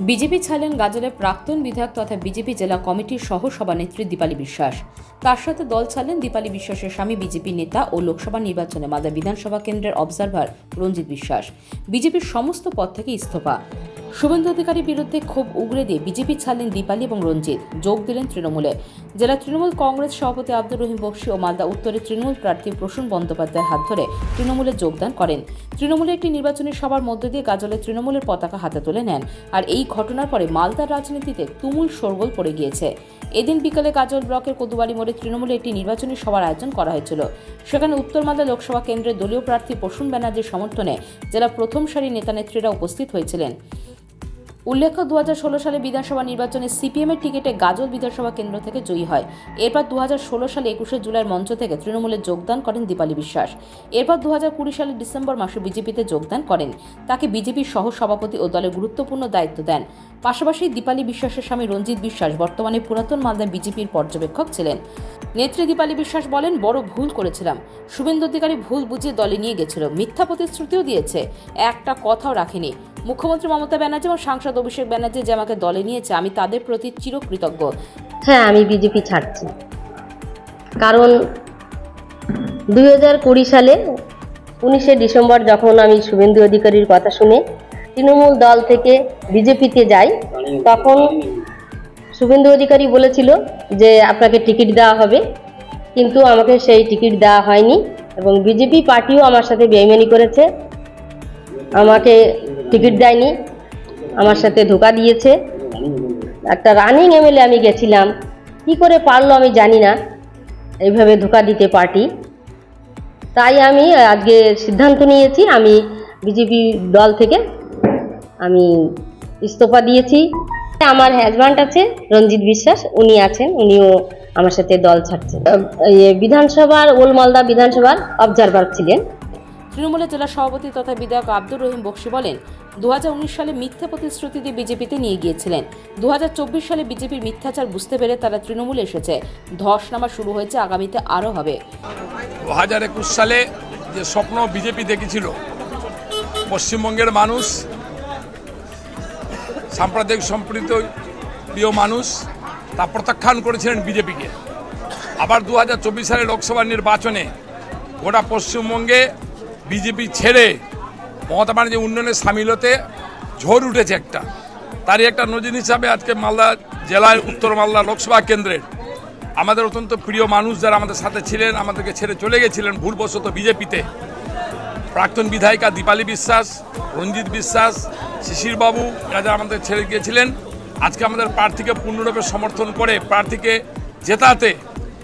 BJP ছাড়লেন গাজলের প্রাক্তন বিধায়ক তথা বিজেপি জেলা কমিটির সহ সভানেত্রী দীপালি বিশ্বাস। তার সাথে দল ছাড়লেন দীপালি বিশ্বাসের স্বামী বিজেপি নেতা ও লোকসভা নির্বাচনে মালদা বিধানসভা কেন্দ্রের অবজারভার রঞ্জিত বিশ্বাস। বিজেপির সমস্ত পদ থেকে ইস্তফা। শুভেন্দু অধিকারীর বিরুদ্ধে ক্ষোভ উগরে দিয়ে বিজেপি ছাড়লেন দীপালি এবং রঞ্জিত, যোগ দিলেন তৃণমূলে। জেলা তৃণমূল কংগ্রেস সভাপতি আব্দুর রহিম বক্সী ও মালদা উত্তরে তৃণমূল প্রার্থী প্রসূন বন্দ্যোপাধ্যায়ের হাত ধরে তৃণমূলে যোগদান করেন। তৃণমূলের একটি নির্বাচনী সভার মধ্য দিয়ে গাজলে তৃণমূলের পতাকা হাতে তুলে নেন। আর এই ঘটনার পরে মালদার রাজনীতিতে তুমুল শোরগোল পড়ে গিয়েছে। এদিন বিকালে গাজল ব্লকের কদুবাড়ি মোড়ে তৃণমূলে একটি নির্বাচনী সভার আয়োজন করা হয়েছিল। সেখানে উত্তর মালদা লোকসভা কেন্দ্রের দলীয় প্রার্থী প্রসূন ব্যানার্জির সমর্থনে জেলা প্রথম সারির নেতানেত্রীরা উপস্থিত হয়েছিলেন। উল্লেখ্য 2016 সালে বিধানসভা নির্বাচনে সিপিএমের টিকিটে গাজল বিধানসভা কেন্দ্র থেকে জয়ী হয়। এরপর 2016 সালে 21শে জুলাইয়ের মঞ্চ থেকে তৃণমূলে যোগদান করেন দীপালি বিশ্বাস। এরপর 2020 সালের ডিসেম্বর মাসে বিজেপিতে যোগদান করেন। তাকে বিজেপির সহ সভাপতি ও দলের গুরুত্বপূর্ণ দায়িত্ব দেন। পাশাপাশি দীপালি বিশ্বাসের স্বামী রঞ্জিত বিশ্বাস বর্তমানে পুরাতন মালদা বিজেপির পর্যবেক্ষক ছিলেন। নেত্রী দীপালি বিশ্বাস বলেন, বড় ভুল করেছিলাম। শুভেন্দু অধিকারী ভুল বুঝিয়ে দলে নিয়ে গেছিল, মিথ্যা প্রতিশ্রুতিও দিয়েছে, একটা কথাও রাখেনি। মুখ্যমন্ত্রী মমতা ব্যানার্জি এবং সাংসদ অভিষেক ব্যানার্জি যে আমাকে দলে নিয়েছে, আমি তাদের প্রতি চিরকৃতজ্ঞ। হ্যাঁ, আমি বিজেপি ছাড়ছি, কারণ 2020 সালে 19শে ডিসেম্বর যখন আমি শুভেন্দু অধিকারীর কথা শুনে তৃণমূল দল থেকে বিজেপিতে যাই, তখন শুভেন্দু অধিকারী বলেছিল যে আপনাকে টিকিট দেওয়া হবে, কিন্তু আমাকে সেই টিকিট দেওয়া হয়নি এবং বিজেপি পার্টিও আমার সাথে বেইমানি করেছে, আমাকে টিকিট দেয়নি, আমার সাথে ধোঁকা দিয়েছে। একটা রানিং এমএলএ আমি গেছিলাম, কি করে পারলো আমি জানি না এইভাবে ধোঁকা দিতে পার্টি। তাই আমি আজকে সিদ্ধান্ত নিয়েছি, আমি বিজেপি দল থেকে আমি ইস্তফা দিয়েছি। আমার হাজব্যান্ড আছে রঞ্জিত বিশ্বাস, উনি আছেন, উনিও আমার সাথে দল ছাড়ছেন। বিধানসভার ওল্ড মালদা বিধানসভার অবজারভার ছিলেন। তৃণমূলের জেলা সভাপতি তথা বিধায়ক আব্দুর রহিম বক্সী বলেন, 2019 সালে মিথ্যা প্রতিশ্রুতি দিয়ে বিজেপিতে নিয়ে গিয়েছিলেন। 2024 সালে বিজেপির মিথ্যাচার বুঝতে পেরে তারা তৃণমূলে এসেছে। ধসনামা শুরু হয়েছে, আগামীতে আরও হবে। 2021 সালে যে স্বপ্ন বিজেপি দেখেছিল, পশ্চিমবঙ্গের মানুষ, সাম্প্রদায়িক সম্প্রীত প্রিয় মানুষ, তা প্রত্যাখ্যান করেছিলেন বিজেপিকে। আবার 2024 সালে লোকসভা নির্বাচনে গোটা পশ্চিমবঙ্গে বিজেপি ছেড়ে মমতা ব্যানার্জি উন্নয়নে সামিল হতে ঝড় উঠেছে একটা। তারই একটা নজির হিসাবে আজকে মালদা জেলায় উত্তর মালদা লোকসভা কেন্দ্রের আমাদের অত্যন্ত প্রিয় মানুষ যারা আমাদের সাথে ছিলেন, আমাদেরকে ছেড়ে চলে গেছিলেন ভুলবশত বিজেপিতে, প্রাক্তন বিধায়িকা দীপালি বিশ্বাস, রঞ্জিত বিশ্বাস, শিশিরবাবু, এরা যারা আমাদের ছেড়ে গিয়েছিলেন, আজকে আমাদের প্রার্থীকে পূর্ণরূপে সমর্থন করে প্রার্থীকে জেতাতে,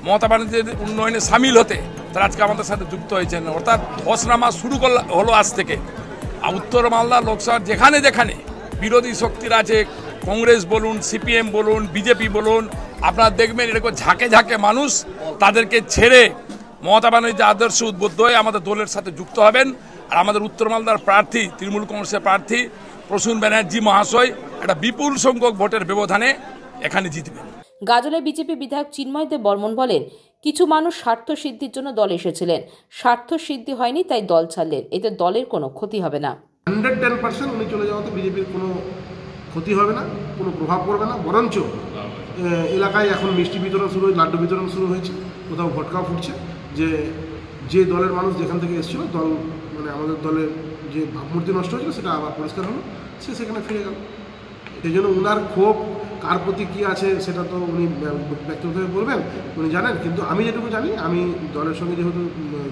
মমতা ব্যানার্জির উন্নয়নে সামিল হতে তারা আজকে আমাদের সাথে যুক্ত হয়েছেন। অর্থাৎ ধসনামা শুরু হলো আজ থেকে। উত্তর মালদা লোকসভার যেখানে যেখানে বিরোধী শক্তিরা আছে, কংগ্রেস বলুন, সিপিএম বলুন, বিজেপি বলুন, আপনারা দেখবেন এরকম ঝাঁকে ঝাঁকে মানুষ তাদেরকে ছেড়ে মমতা ব্যানার্জির আদর্শ উদ্বুদ্ধ হয়ে আমাদের দলের সাথে যুক্ত হবেন। আর আমাদের উত্তর মালদার প্রার্থী, তৃণমূল কংগ্রেসের প্রার্থী প্রসূন ব্যানার্জি মহাশয় একটা বিপুল সংখ্যক ভোটের ব্যবধানে এখানে জিতবেন। গাজলে বিজেপি বিধায়ক চিন্ময় দেব বর্মন বলেন, কিছু মানুষ স্বার্থ সিদ্ধির জন্য দল এসেছিলেন, স্বার্থ সিদ্ধি হয়নি তাই দল ছাড়লেন, এতে দলের কোনো ক্ষতি হবে না। 110% উনি চলে যাওয়াতে বিজেপির কোনো ক্ষতি হবে না, কোনো প্রভাব পড়বে না। বরঞ্চ এলাকায় এখন মিষ্টি বিতরণ শুরু হয়েছে, লাড্ডু বিতরণ শুরু হয়েছে, কোথাও ভটকাও ফুটছে যে দলের মানুষ যেখান থেকে এসেছিল, দল মানে আমাদের দলের যে ভাবমূর্তি নষ্ট হয়েছিল সেটা আবার পরিষ্কার হলো, সে সেখানে ফিরে গেল। এই জন্য উনার ক্ষোভ কার প্রতি কী আছে সেটা তো উনি ব্যক্তিগতভাবে বলবেন, উনি জানেন। কিন্তু আমি যেটুকু জানি, আমি দলের সঙ্গে যেহেতু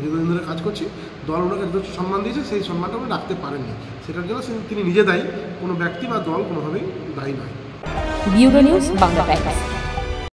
দীর্ঘদিন ধরে কাজ করছি, দল ওনাকে যথেষ্ট সম্মান দিয়েছে, সেই সম্মানটা উনি রাখতে পারেননি। সেটার জন্য তিনি নিজে দায়ী, কোনো ব্যক্তি বা দল কোনোভাবেই দায়ী নয়। Bureau news, Bangla Times.